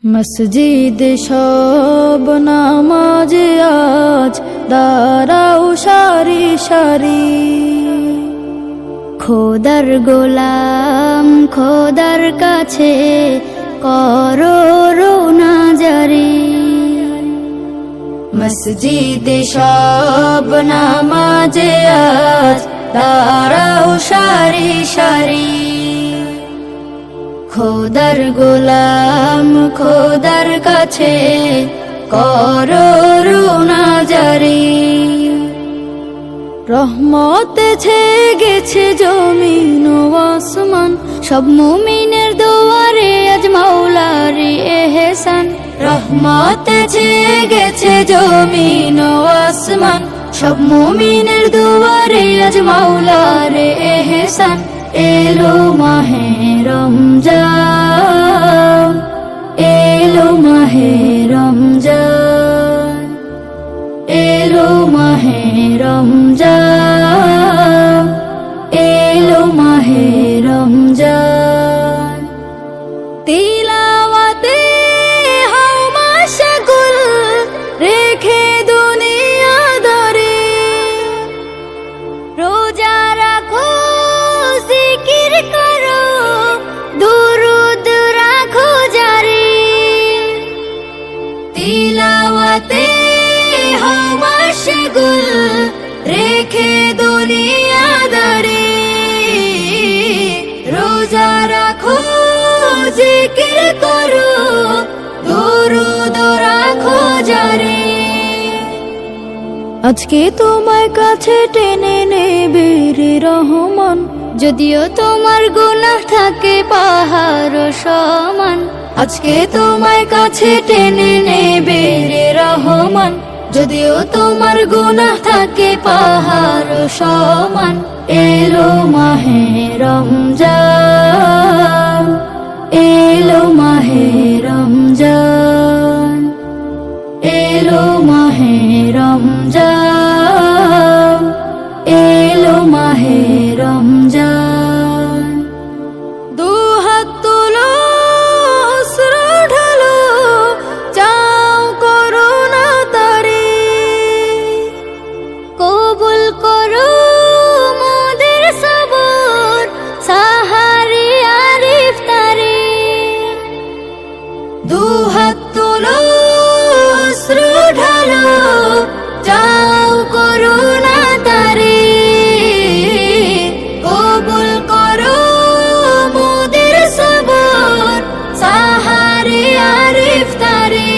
মসজিদ সব নামাজে আজ দাঁড়াও সারি সারি, খোদার গোলাম খোদার কাছে করো রোনা জারি। মসজিদ সব নামাজে আজ দাঁড়াও সারি সারি, খোদার গোলাম খোদার কাছে করো রোনা জারি। রহমত ছেয়ে গেছে জমিন ও আসমান, সব মুমিনের দুয়ারে আজ মাওলারি এহসান। রহমত ছেয়ে গেছে জমিন ও আসমান, সব মুমিনের দুয়ারে আজ মাওলারে এহসান। এলো মাহে রমজান, এলো মাহে রমজান, এলো মাহে রমজান, এলো মাহে রমজান। তিলাওয়াতে হও মাশগুল, রেখে দুনিয়া দারে রোজা রাখো জিকির করো, দুরুদ রাখো জারি। তিলাওয়াতে হও মাশগুল, রেখে দুনিয়া দারে রোজা রাখো জিকির করো, দুরুদ রাখো জারি। আজকে তোমার কাছে টেনে নেবে রে রহমান, যদিও তোমার গুনাহ থাকে পাহাড় সমান। আজকে তোমার কাছে টেনে নেবে রে রহমান, যদিও তোমার গুনাহ থাকে পাহাড় সমান। এলো মাহে রমজান, এলো মাহে রমজান, এলো মাহে রমজান, এলো মাহে রমজান। দুহাত তুলো অশ্রু ঢালো, চাও করুণা তারে, কবুল করো মোদের সবর সাহারি আর ইফতারি। দুহাত তুলো অশ্রু ঢালো, চাও করুণা তারে, কবুল করো মোদের সবর সাহারি আর ইফতারি।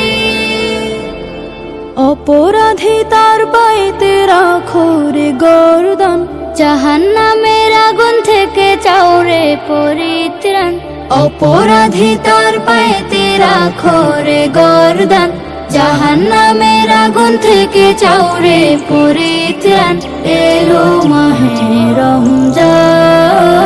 অপরাধী তার পাইতে রাখো রে গর্দান, জাহান্নামের আগুন থেকে চাও রে পরিত্রাণ। অপরাধী তার পাইতে রাখো রে গর্দান, জাহান্নামের আগুন থেকে চাও রে পরিত্রাণ। এলো মাহে রমজান,